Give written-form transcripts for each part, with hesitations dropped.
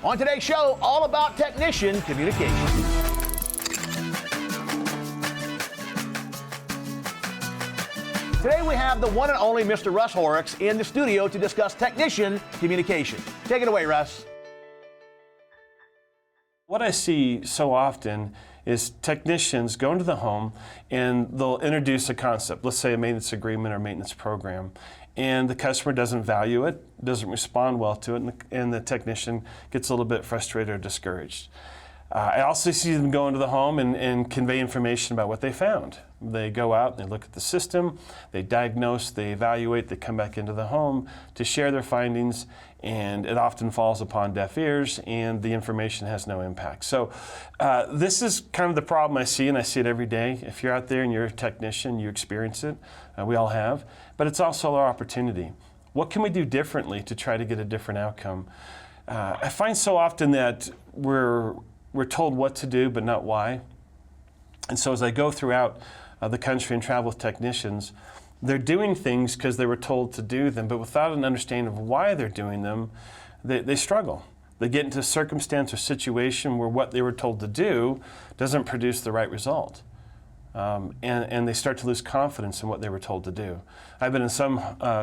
On today's show, all about technician communication. Today we have the one and only Mr. Russ Horrocks in the studio to discuss technician communication. Take it away, Russ. What I see so often is technicians go into the home and they'll introduce a concept, let's say a maintenance agreement or maintenance program, and the customer doesn't value it, doesn't respond well to it, and the technician gets a little bit frustrated or discouraged. I also see them go into the home and convey information about what they found. They go out and they look at the system, they diagnose, they evaluate, they come back into the home to share their findings, and it often falls upon deaf ears and the information has no impact. So this is kind of the problem I see, and I see it every day. If you're out there and you're a technician, you experience it. We all have. But it's also our opportunity. What can we do differently to try to get a different outcome? I find so often that we're told what to do, but not why. And so as I go throughout the country and travel with technicians, they're doing things because they were told to do them, but without an understanding of why they're doing them, they struggle. They get into a circumstance or situation where what they were told to do doesn't produce the right result. And they start to lose confidence in what they were told to do. I've been in some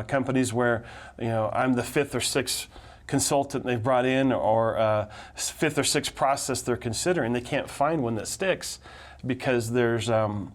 companies where, I'm the fifth or sixth consultant they've brought in, or fifth or sixth process they're considering. They can't find one that sticks because there's a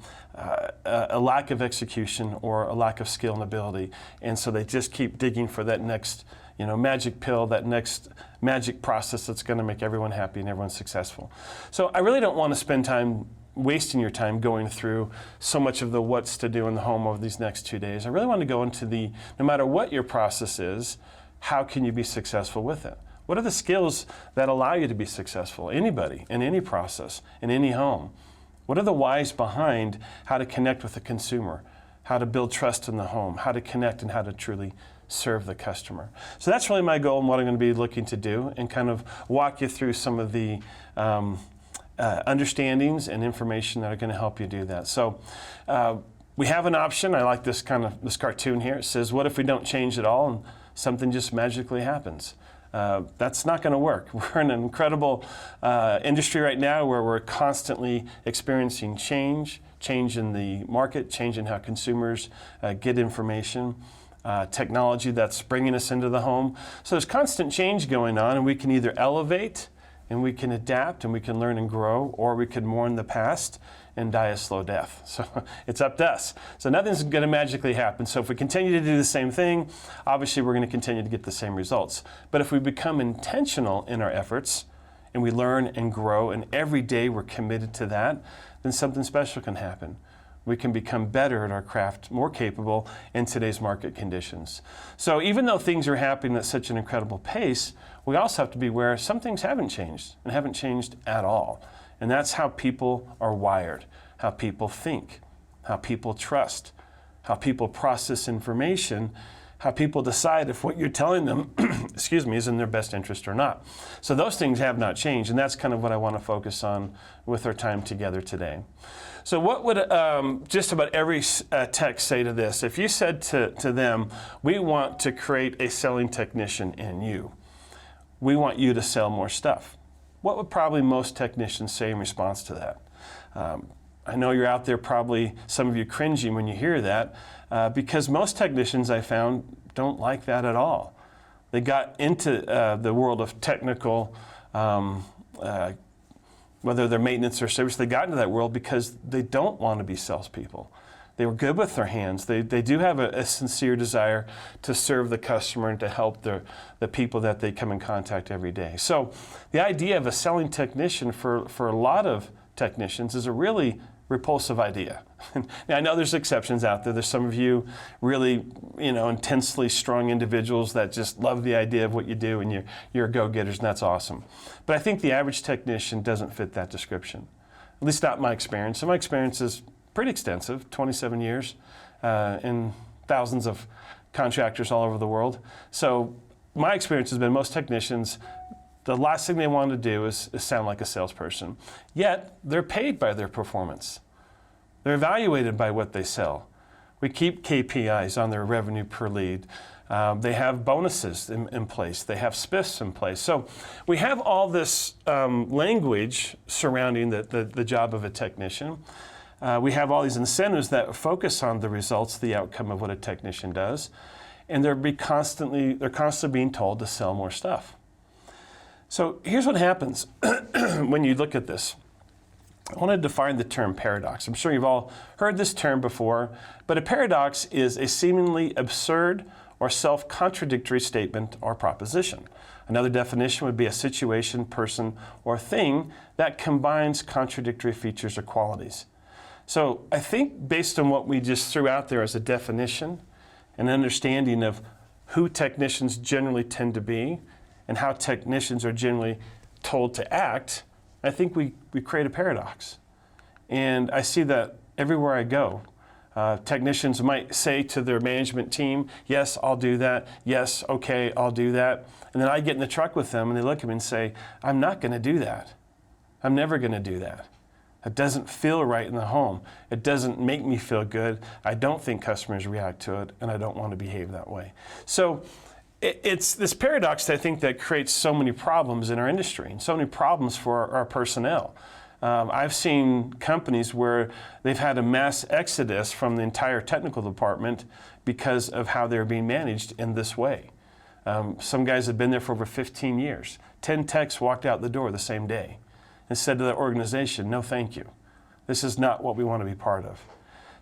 lack of execution or a lack of skill and ability, and so they just keep digging for that next magic pill, that next magic process that's going to make everyone happy and everyone successful. So I really don't want to spend time wasting your time going through so much of the what's to do in the home over these next 2 days. I really want to go into no matter what your process is, how can you be successful with it? What are the skills that allow you to be successful? Anybody, in any process, in any home. What are the whys behind how to connect with the consumer, how to build trust in the home, how to connect and how to truly serve the customer? So that's really my goal and what I'm going to be looking to do, and kind of walk you through some of the understandings and information that are going to help you do that. So we have an option. I like this cartoon here. It says, what if we don't change at all and something just magically happens? That's not going to work. We're in an incredible industry right now where we're constantly experiencing change in the market, change in how consumers get information, technology that's bringing us into the home. So there's constant change going on, and we can either elevate and we can adapt and we can learn and grow, or we can mourn the past and die a slow death. So it's up to us. So nothing's going to magically happen. So if we continue to do the same thing, obviously we're going to continue to get the same results. But if we become intentional in our efforts and we learn and grow, and every day we're committed to that, then something special can happen. We can become better at our craft, more capable in today's market conditions. So even though things are happening at such an incredible pace, we also have to be aware some things haven't changed, and haven't changed at all. And that's how people are wired, how people think, how people trust, how people process information, how people decide if what you're telling them is in their best interest or not. So those things have not changed, and that's kind of what I want to focus on with our time together today. So what would just about every tech say to this? If you said to them, we want to create a selling technician in you, we want you to sell more stuff, what would probably most technicians say in response to that? I know you're out there, probably some of you cringing when you hear that, because most technicians I found don't like that at all. They got into the world of technical, whether they're maintenance or service, they got into that world because they don't want to be salespeople. They were good with their hands. They do have a sincere desire to serve the customer and to help the people that they come in contact every day. So the idea of a selling technician for a lot of technicians is a really repulsive idea. Now, I know there's exceptions out there. There's some of you really, intensely strong individuals that just love the idea of what you do, and you're go-getters, and that's awesome. But I think the average technician doesn't fit that description, at least not my experience. And my experience is pretty extensive, 27 years, in thousands of contractors all over the world. So my experience has been most technicians, the last thing they want to do is sound like a salesperson. Yet, they're paid by their performance. They're evaluated by what they sell. We keep KPIs on their revenue per lead. They have bonuses in place. They have spiffs in place. So we have all this language surrounding the job of a technician. We have all these incentives that focus on the results, the outcome of what a technician does. And they're constantly being told to sell more stuff. So here's what happens when you look at this. I want to define the term paradox. I'm sure you've all heard this term before, but a paradox is a seemingly absurd or self-contradictory statement or proposition. Another definition would be a situation, person, or thing that combines contradictory features or qualities. So I think based on what we just threw out there as a definition, an understanding of who technicians generally tend to be and how technicians are generally told to act, I think we create a paradox. And I see that everywhere I go. Technicians might say to their management team, yes, I'll do that. Yes, okay, I'll do that. And then I get in the truck with them and they look at me and say, I'm not going to do that. I'm never going to do that. It doesn't feel right in the home. It doesn't make me feel good. I don't think customers react to it, and I don't want to behave that way. So it's this paradox, I think, that creates so many problems in our industry and so many problems for our personnel. I've seen companies where they've had a mass exodus from the entire technical department because of how they're being managed in this way. Some guys have been there for over 15 years. 10 techs walked out the door the same day and said to the organization, no thank you. This is not what we want to be part of.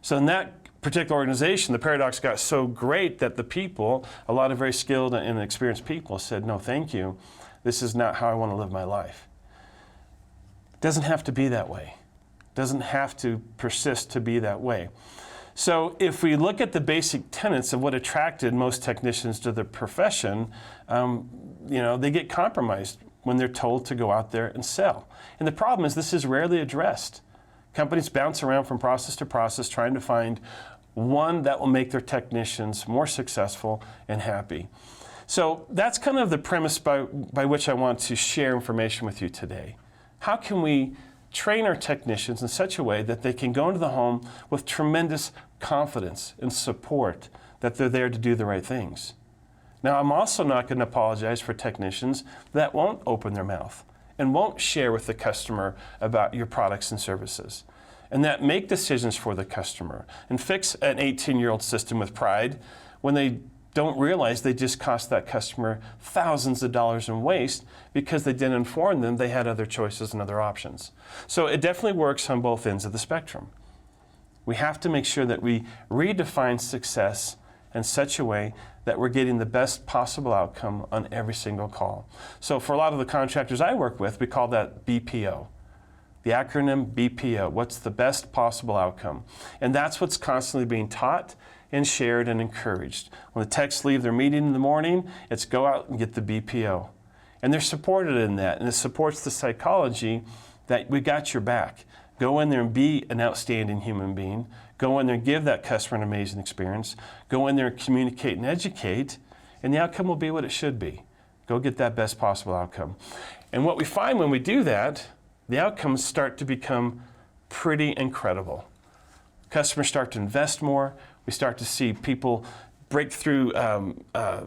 So in that particular organization, the paradox got so great that the people, a lot of very skilled and experienced people, said, no thank you. This is not how I want to live my life. It doesn't have to be that way. It doesn't have to persist to be that way. So if we look at the basic tenets of what attracted most technicians to the profession, they get compromised when they're told to go out there and sell. And the problem is this is rarely addressed. Companies bounce around from process to process trying to find one that will make their technicians more successful and happy. So that's kind of the premise by which I want to share information with you today. How can we train our technicians in such a way that they can go into the home with tremendous confidence and support that they're there to do the right things? Now, I'm also not going to apologize for technicians that won't open their mouth and won't share with the customer about your products and services, and that make decisions for the customer and fix an 18-year-old system with pride when they don't realize they just cost that customer thousands of dollars in waste because they didn't inform them they had other choices and other options. So it definitely works on both ends of the spectrum. We have to make sure that we redefine success in such a way that we're getting the best possible outcome on every single call. So for a lot of the contractors I work with, we call that BPO. The acronym BPO, what's the best possible outcome? And that's what's constantly being taught and shared and encouraged. When the techs leave their meeting in the morning, it's go out and get the BPO. And they're supported in that, and it supports the psychology that we got your back. Go in there and be an outstanding human being. Go in there and give that customer an amazing experience. Go in there and communicate and educate, and the outcome will be what it should be. Go get that best possible outcome. And what we find when we do that, the outcomes start to become pretty incredible. Customers start to invest more. We start to see people break through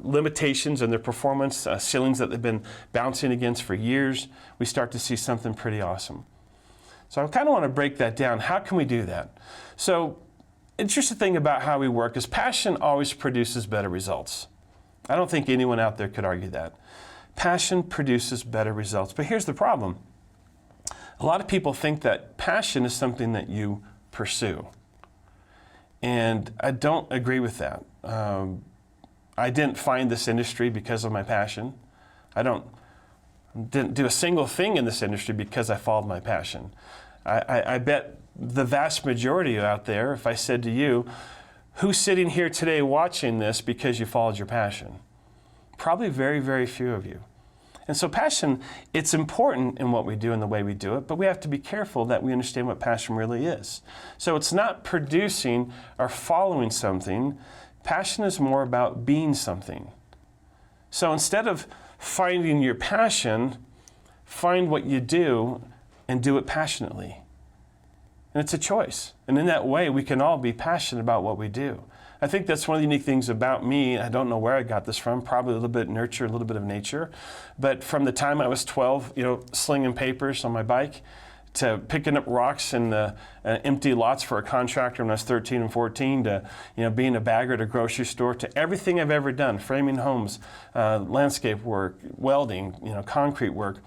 limitations in their performance, ceilings that they've been bouncing against for years. We start to see something pretty awesome. So I kind of want to break that down. How can we do that? So, interesting thing about how we work is passion always produces better results. I don't think anyone out there could argue that. Passion produces better results. But here's the problem. A lot of people think that passion is something that you pursue. And I don't agree with that. I didn't find this industry because of my passion. I didn't do a single thing in this industry because I followed my passion. I bet the vast majority out there, if I said to you, who's sitting here today watching this because you followed your passion? Probably very, very few of you. And so passion, it's important in what we do and the way we do it, but we have to be careful that we understand what passion really is. So it's not producing or following something. Passion is more about being something. So instead of finding your passion, find what you do and do it passionately. And it's a choice. And in that way, we can all be passionate about what we do. I think that's one of the unique things about me. I don't know where I got this from, probably a little bit nurture, a little bit of nature. But from the time I was 12, slinging papers on my bike, to picking up rocks in the empty lots for a contractor when I was 13 and 14, to being a bagger at a grocery store, to everything I've ever done, framing homes, landscape work, welding, concrete work.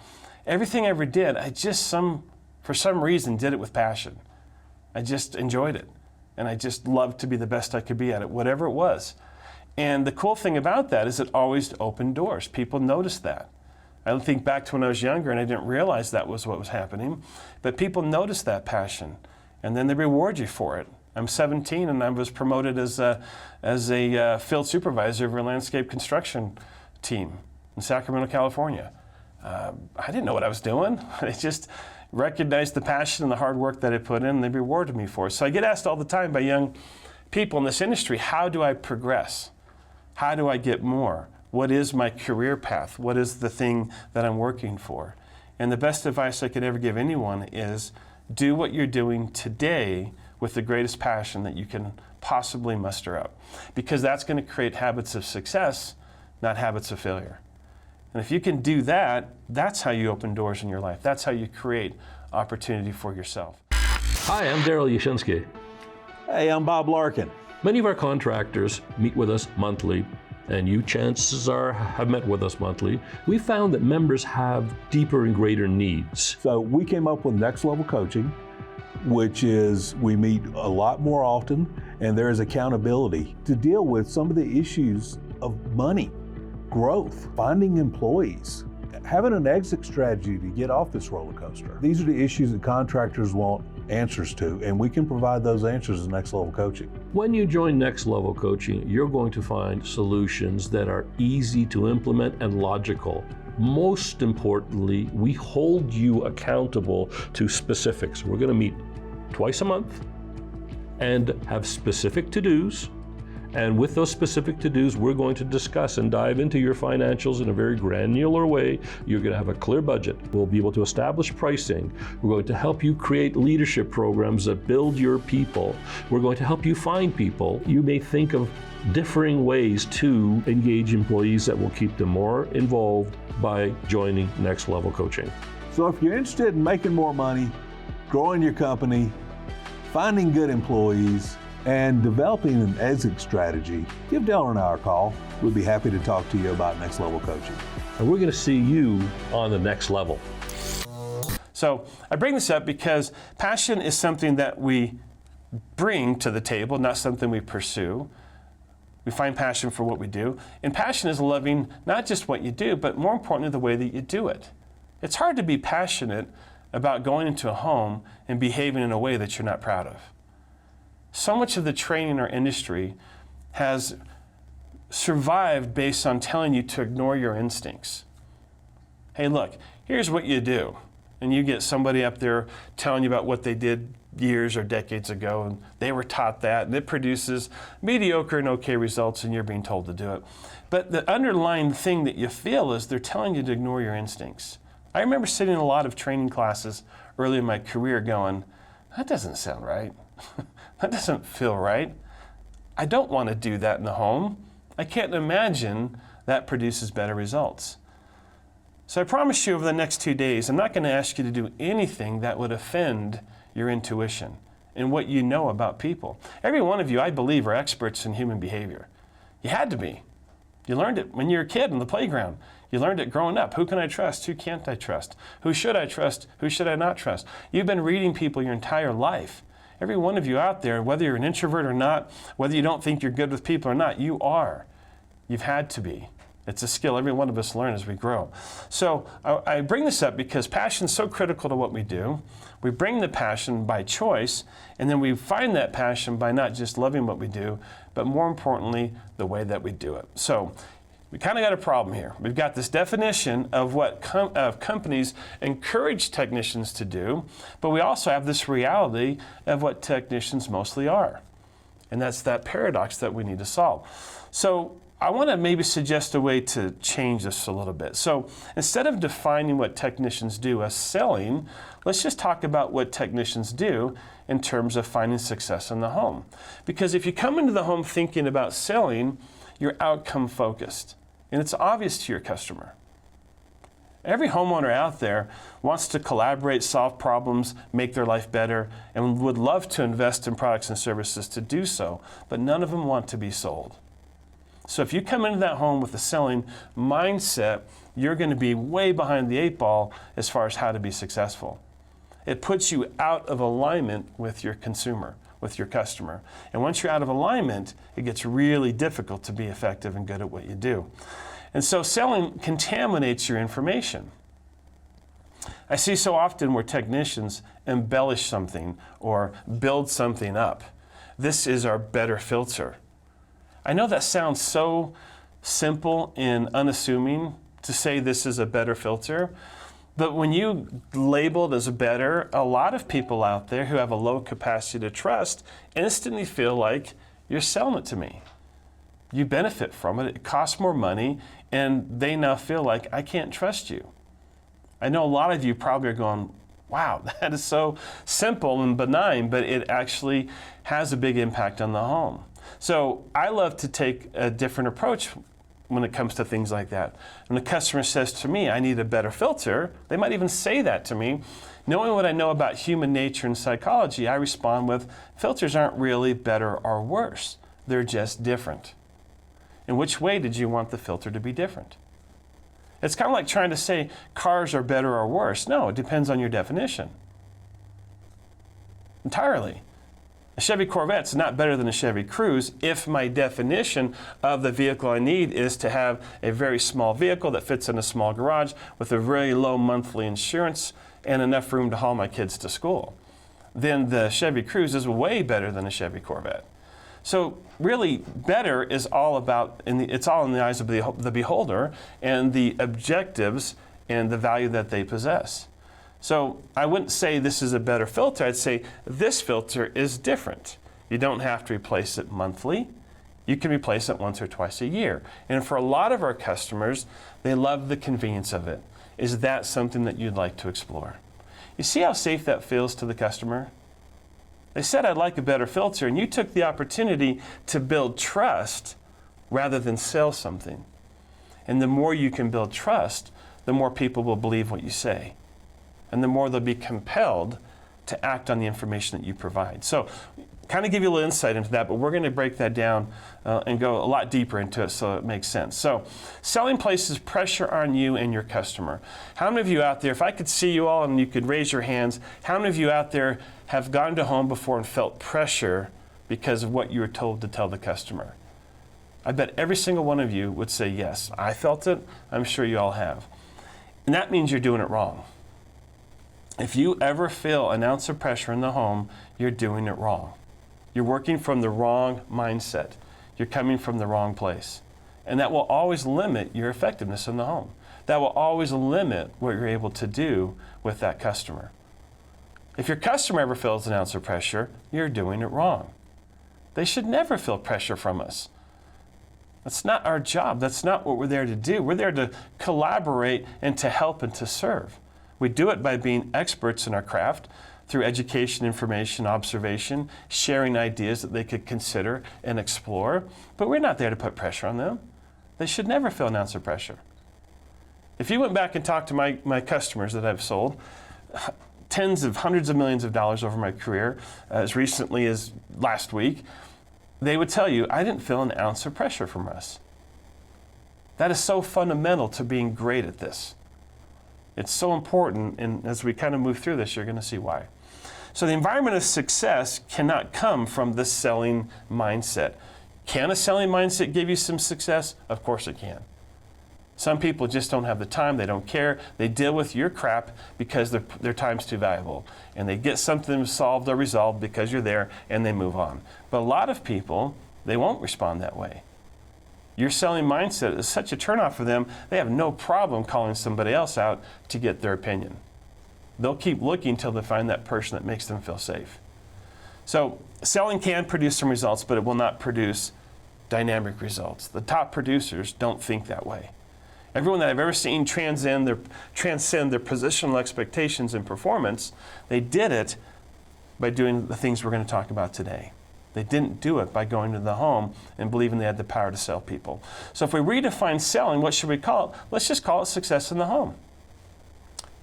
Everything I ever did, I just for some reason did it with passion. I just enjoyed it. And I just loved to be the best I could be at it, whatever it was. And the cool thing about that is it always opened doors. People noticed that. I think back to when I was younger and I didn't realize that was what was happening, but people noticed that passion, and then they reward you for it. I'm 17 and I was promoted as a field supervisor of a landscape construction team in Sacramento, California. I didn't know what I was doing. I just recognized the passion and the hard work that I put in, and they rewarded me for it. So I get asked all the time by young people in this industry, how do I progress? How do I get more? What is my career path? What is the thing that I'm working for? And the best advice I could ever give anyone is do what you're doing today with the greatest passion that you can possibly muster up, because that's going to create habits of success, not habits of failure. And if you can do that, that's how you open doors in your life. That's how you create opportunity for yourself. Hi, I'm Daryl Yashinsky. Hey, I'm Bob Larkin. Many of our contractors meet with us monthly, and you, chances are, have met with us monthly. We found that members have deeper and greater needs. So we came up with Next Level Coaching, which is we meet a lot more often, and there is accountability to deal with some of the issues of money, growth, finding employees, having an exit strategy to get off this roller coaster. These are the issues that contractors want answers to, and we can provide those answers in Next Level Coaching. When you join Next Level Coaching, you're going to find solutions that are easy to implement and logical. Most importantly, we hold you accountable to specifics. We're going to meet twice a month and have specific to-dos. And with those specific to-dos, we're going to discuss and dive into your financials in a very granular way. You're going to have a clear budget. We'll be able to establish pricing. We're going to help you create leadership programs that build your people. We're going to help you find people. You may think of differing ways to engage employees that will keep them more involved by joining Next Level Coaching. So if you're interested in making more money, growing your company, finding good employees, and developing an exit strategy, give Dale and I a call. We'd be happy to talk to you about Next Level Coaching. And we're going to see you on the next level. So I bring this up because passion is something that we bring to the table, not something we pursue. We find passion for what we do. And passion is loving not just what you do, but more importantly, the way that you do it. It's hard to be passionate about going into a home and behaving in a way that you're not proud of. So much of the training in our industry has survived based on telling you to ignore your instincts. Hey, look, here's what you do. And you get somebody up there telling you about what they did years or decades ago, and they were taught that, and it produces mediocre and okay results, and you're being told to do it. But the underlying thing that you feel is they're telling you to ignore your instincts. I remember sitting in a lot of training classes early in my career going, that doesn't sound right. That doesn't feel right. I don't want to do that in the home. I can't imagine that produces better results. So I promise you over the next 2 days, I'm not going to ask you to do anything that would offend your intuition and what you know about people. Every one of you, I believe, are experts in human behavior. You had to be. You learned it when you were a kid in the playground. You learned it growing up. Who can I trust? Who can't I trust? Who should I trust? Who should I not trust? You've been reading people your entire life. Every one of you out there, whether you're an introvert or not, whether you don't think you're good with people or not, you are. You've had to be. It's a skill every one of us learn as we grow. So I bring this up because passion is so critical to what we do. We bring the passion by choice, and then we find that passion by not just loving what we do, but more importantly, the way that we do it. So we kind of got a problem here. We've got this definition of what companies encourage technicians to do, but we also have this reality of what technicians mostly are. And that's that paradox that we need to solve. So I want to maybe suggest a way to change this a little bit. So instead of defining what technicians do as selling, let's just talk about what technicians do in terms of finding success in the home. Because if you come into the home thinking about selling, you're outcome focused, and it's obvious to your customer. Every homeowner out there wants to collaborate, solve problems, make their life better, and would love to invest in products and services to do so, but none of them want to be sold. So if you come into that home with a selling mindset, you're going to be way behind the 8 ball as far as how to be successful. It puts you out of alignment with your consumer, with your customer. And once you're out of alignment, it gets really difficult to be effective and good at what you do. And so selling contaminates your information. I see so often where technicians embellish something or build something up. This is our better filter. I know that sounds so simple and unassuming to say this is a better filter, but when you label it as a better, a lot of people out there who have a low capacity to trust instantly feel like you're selling it to me. You benefit from it, it costs more money, and they now feel like I can't trust you. I know a lot of you probably are going, wow, that is so simple and benign, but it actually has a big impact on the home. So I love to take a different approach when it comes to things like that. When the customer says to me, I need a better filter, they might even say that to me. Knowing what I know about human nature and psychology, I respond with, filters aren't really better or worse. They're just different. In which way did you want the filter to be different? It's kind of like trying to say cars are better or worse. No, it depends on your definition. Entirely. A Chevy Corvette's not better than a Chevy Cruze if my definition of the vehicle I need is to have a very small vehicle that fits in a small garage with a very low monthly insurance and enough room to haul my kids to school. Then the Chevy Cruze is way better than a Chevy Corvette. So really, better is all about, it's all in the eyes of the beholder and the objectives and the value that they possess. So I wouldn't say this is a better filter. I'd say this filter is different. You don't have to replace it monthly. You can replace it once or twice a year. And for a lot of our customers, they love the convenience of it. Is that something that you'd like to explore? You see how safe that feels to the customer? They said, I'd like a better filter, and you took the opportunity to build trust rather than sell something. And the more you can build trust, the more people will believe what you say. And the more they'll be compelled to act on the information that you provide. So kind of give you a little insight into that, but we're going to break that down and go a lot deeper into it so it makes sense. So selling places pressure on you and your customer. How many of you out there, if I could see you all and you could raise your hands, how many of you out there have gone to home before and felt pressure because of what you were told to tell the customer? I bet every single one of you would say yes. I felt it. I'm sure you all have. And that means you're doing it wrong. If you ever feel an ounce of pressure in the home, you're doing it wrong. You're working from the wrong mindset. You're coming from the wrong place. And that will always limit your effectiveness in the home. That will always limit what you're able to do with that customer. If your customer ever feels an ounce of pressure, you're doing it wrong. They should never feel pressure from us. That's not our job. That's not what we're there to do. We're there to collaborate and to help and to serve. We do it by being experts in our craft through education, information, observation, sharing ideas that they could consider and explore. But we're not there to put pressure on them. They should never feel an ounce of pressure. If you went back and talked to my customers that I've sold, hundreds of millions of dollars over my career, as recently as last week, they would tell you, I didn't feel an ounce of pressure from us. That is so fundamental to being great at this. It's so important, and as we kind of move through this, you're going to see why. So the environment of success cannot come from the selling mindset. Can a selling mindset give you some success? Of course it can. Some people just don't have the time, they don't care, they deal with your crap because their time's too valuable. And they get something solved or resolved because you're there and they move on. But a lot of people, they won't respond that way. Your selling mindset is such a turnoff for them, they have no problem calling somebody else out to get their opinion. They'll keep looking until they find that person that makes them feel safe. So selling can produce some results, but it will not produce dynamic results. The top producers don't think that way. Everyone that I've ever seen transcend their positional expectations and performance, they did it by doing the things we're going to talk about today. They didn't do it by going to the home and believing they had the power to sell people. So if we redefine selling, what should we call it? Let's just call it success in the home.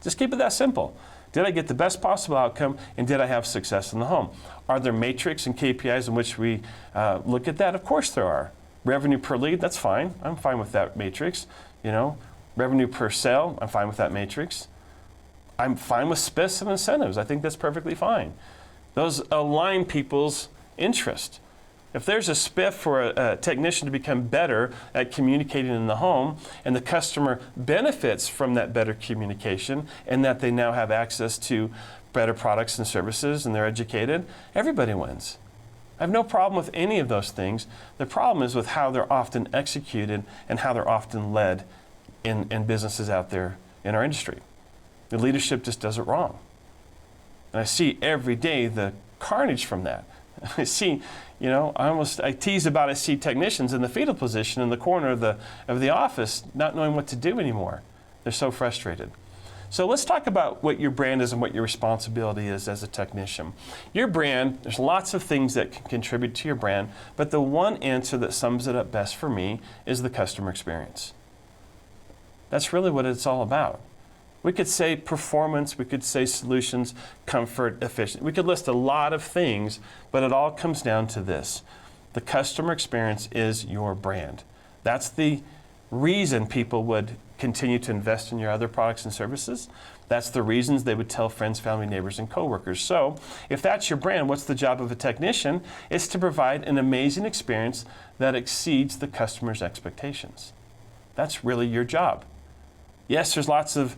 Just keep it that simple. Did I get the best possible outcome, and did I have success in the home? Are there metrics and KPIs in which we look at that? Of course there are. Revenue per lead, that's fine. I'm fine with that matrix. You know, revenue per sale, I'm fine with that matrix. I'm fine with spiffs and incentives. I think that's perfectly fine. Those align people's interest. If there's a spiff for a technician to become better at communicating in the home, and the customer benefits from that better communication, and that they now have access to better products and services, and they're educated, everybody wins. I have no problem with any of those things. The problem is with how they're often executed and how they're often led in businesses out there in our industry. The leadership just does it wrong. And I see every day the carnage from that. I see, you know, I tease about, I see technicians in the fetal position in the corner of the office not knowing what to do anymore. They're so frustrated. So let's talk about what your brand is and what your responsibility is as a technician. Your brand, there's lots of things that can contribute to your brand, but the one answer that sums it up best for me is the customer experience. That's really what it's all about. We could say performance, we could say solutions, comfort, efficiency. We could list a lot of things, but it all comes down to this. The customer experience is your brand. That's the reason people would continue to invest in your other products and services. That's the reasons they would tell friends, family, neighbors, and coworkers. So if that's your brand, what's the job of a technician? It's to provide an amazing experience that exceeds the customer's expectations. That's really your job. Yes, there's lots of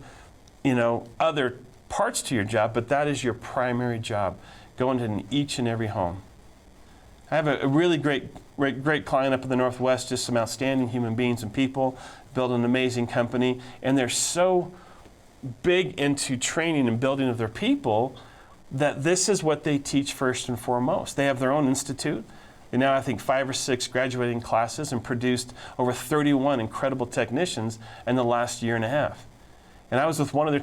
other parts to your job, but that is your primary job, going to each and every home. I have a really great client up in the Northwest, just some outstanding human beings and people, build an amazing company, and they're so big into training and building of their people that this is what they teach first and foremost. They have their own institute. They now, I think, 5 or 6 graduating classes and produced over 31 incredible technicians in the last year and a half. And I was with one of their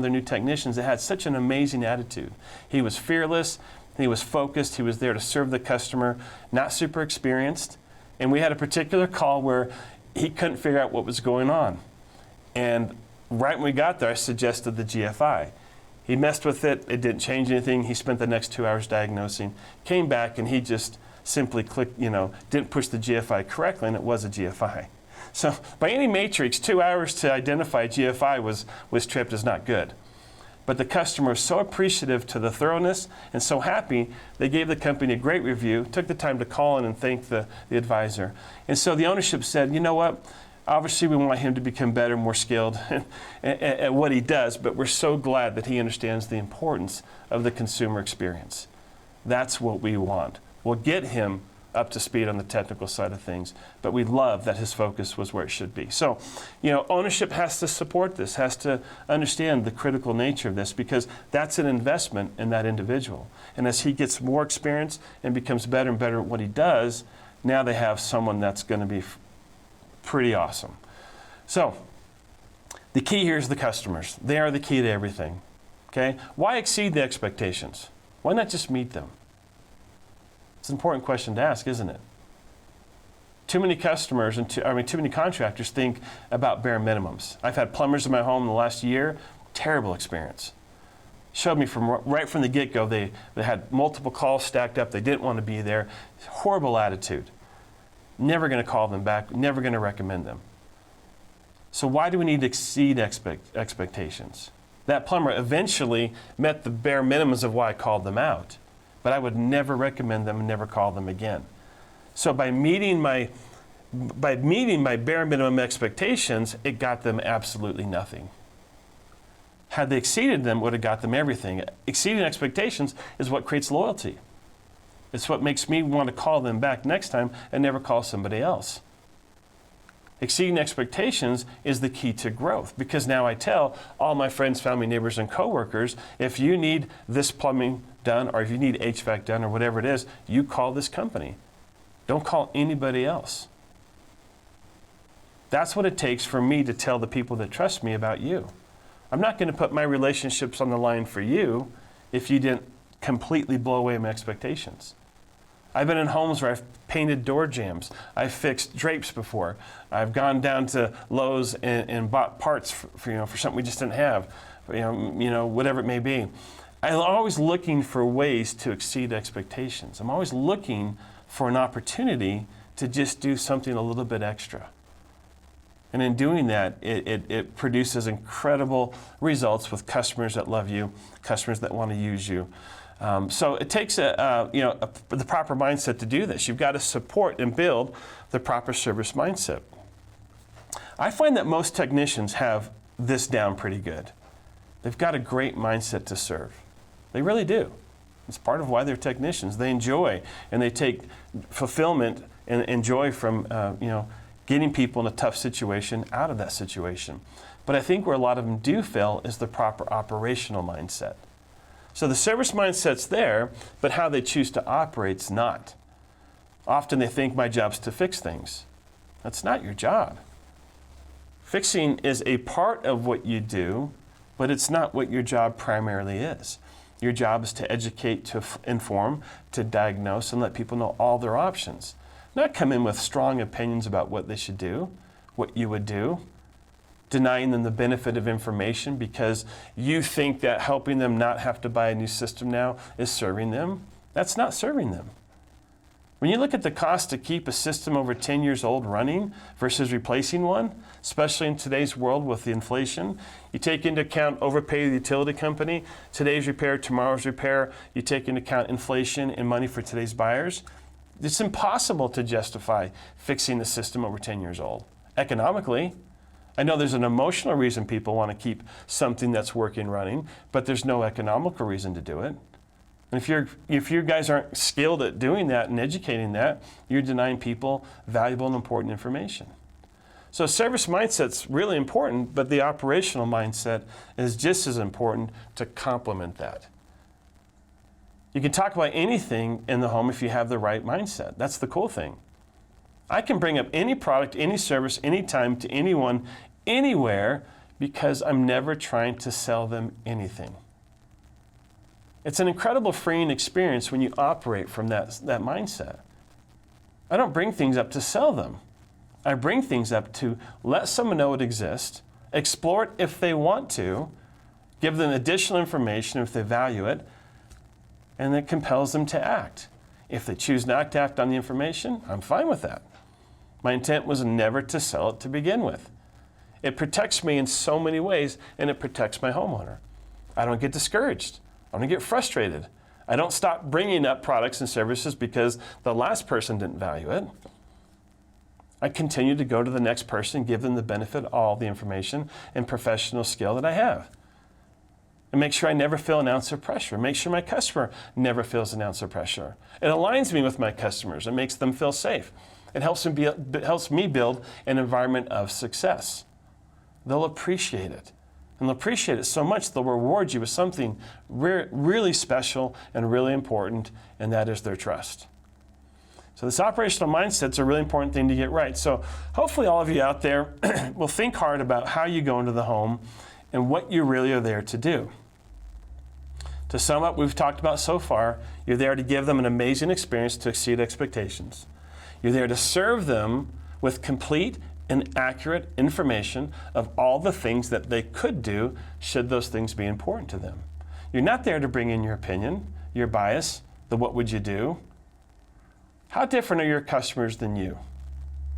new technicians that had such an amazing attitude. He was fearless, he was focused, he was there to serve the customer, not super experienced. And we had a particular call where he couldn't figure out what was going on. And right when we got there, I suggested the GFI. He messed with it, it didn't change anything. He spent the next 2 hours diagnosing, came back, and he just simply clicked, didn't push the GFI correctly, and it was a GFI. So by any matrix, 2 hours to identify GFI was tripped is not good. But the customer was so appreciative to the thoroughness and so happy, they gave the company a great review, took the time to call in and thank the advisor. And so the ownership said, you know what, obviously we want him to become better, more skilled at what he does, but we're so glad that he understands the importance of the consumer experience. That's what we want. We'll get him up to speed on the technical side of things, but we love that his focus was where it should be. So, ownership has to support this, has to understand the critical nature of this, because that's an investment in that individual. And as he gets more experience and becomes better and better at what he does, now they have someone that's going to be pretty awesome. So, the key here is the customers. They are the key to everything. Okay? Why exceed the expectations? Why not just meet them? It's an important question to ask, isn't it? Too many customers and too many contractors think about bare minimums. I've had plumbers in my home in the last year, terrible experience. Showed me right from the get-go, they had multiple calls stacked up, they didn't want to be there, horrible attitude. Never going to call them back, never going to recommend them. So why do we need to exceed expectations? That plumber eventually met the bare minimums of why I called them out, but I would never recommend them and never call them again. So by meeting my bare minimum expectations, it got them absolutely nothing. Had they exceeded them, it would have got them everything. Exceeding expectations is what creates loyalty. It's what makes me want to call them back next time and never call somebody else. Exceeding expectations is the key to growth, because now I tell all my friends, family, neighbors, and coworkers, if you need this plumbing done, or if you need HVAC done, or whatever it is, you call this company. Don't call anybody else. That's what it takes for me to tell the people that trust me about you. I'm not going to put my relationships on the line for you if you didn't completely blow away my expectations. I've been in homes where I've painted door jambs. I've fixed drapes before. I've gone down to Lowe's and bought parts for something we just didn't have, whatever it may be. I'm always looking for ways to exceed expectations. I'm always looking for an opportunity to just do something a little bit extra. And in doing that, it produces incredible results with customers that love you, customers that want to use you. So it takes the proper mindset to do this. You've got to support and build the proper service mindset. I find that most technicians have this down pretty good. They've got a great mindset to serve. They really do. It's part of why they're technicians. They enjoy and they take fulfillment and joy from getting people in a tough situation out of that situation. But I think where a lot of them do fail is the proper operational mindset. So the service mindset's there, but how they choose to operate's not. Often they think my job's to fix things. That's not your job. Fixing is a part of what you do, but it's not what your job primarily is. Your job is to educate, to inform, to diagnose, and let people know all their options. Not come in with strong opinions about what they should do, what you would do, denying them the benefit of information because you think that helping them not have to buy a new system now is serving them. That's not serving them. When you look at the cost to keep a system over 10 years old running versus replacing one, especially in today's world with the inflation, you take into account overpay the utility company, today's repair, tomorrow's repair, you take into account inflation and money for today's buyers, it's impossible to justify fixing the system over 10 years old. Economically, I know there's an emotional reason people want to keep something that's working running, but there's no economical reason to do it. And if you guys aren't skilled at doing that and educating that, you're denying people valuable and important information. So service mindset's really important, but the operational mindset is just as important to complement that. You can talk about anything in the home if you have the right mindset. That's the cool thing. I can bring up any product, any service, anytime to anyone, anywhere, because I'm never trying to sell them anything. It's an incredible freeing experience when you operate from that mindset. I don't bring things up to sell them. I bring things up to let someone know it exists, explore it if they want to, give them additional information if they value it, and it compels them to act. If they choose not to act on the information, I'm fine with that. My intent was never to sell it to begin with. It protects me in so many ways, and it protects my homeowner. I don't get discouraged. I don't get frustrated. I don't stop bringing up products and services because the last person didn't value it. I continue to go to the next person, give them the benefit of all the information and professional skill that I have. And make sure I never feel an ounce of pressure. Make sure my customer never feels an ounce of pressure. It aligns me with my customers. It makes them feel safe. It helps me build an environment of success. They'll appreciate it. And they'll appreciate it so much they'll reward you with something really special and really important, and that is their trust. So this operational mindset's a really important thing to get right. So hopefully all of you out there will think hard about how you go into the home and what you really are there to do. To sum up what we've talked about so far, you're there to give them an amazing experience to exceed expectations. You're there to serve them with complete and accurate information of all the things that they could do should those things be important to them. You're not there to bring in your opinion, your bias, the what would you do. How different are your customers than you?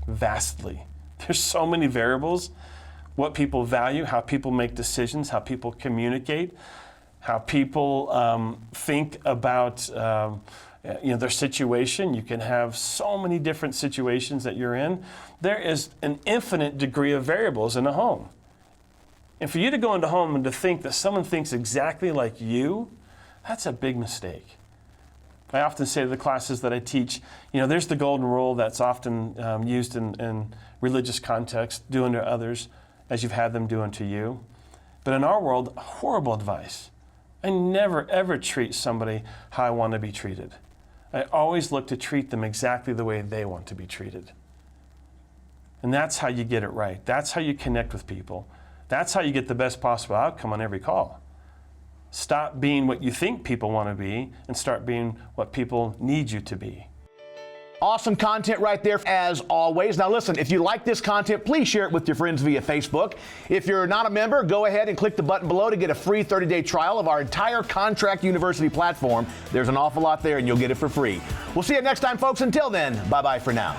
Vastly. There's so many variables. What people value, how people make decisions, how people communicate, how people think about their situation. You can have so many different situations that you're in. There is an infinite degree of variables in a home. And for you to go into a home and to think that someone thinks exactly like you, that's a big mistake. I often say to the classes that I teach, there's the golden rule that's often used in religious context, do unto others as you've had them do unto you. But in our world, horrible advice. I never, ever treat somebody how I want to be treated. I always look to treat them exactly the way they want to be treated. And that's how you get it right. That's how you connect with people. That's how you get the best possible outcome on every call. Stop being what you think people want to be and start being what people need you to be. Awesome content right there, as always. Now listen, if you like this content, please share it with your friends via Facebook. If you're not a member, go ahead and click the button below to get a free 30-day trial of our entire Contract University platform. There's an awful lot there, and you'll get it for free. We'll see you next time, folks. Until then, bye-bye for now.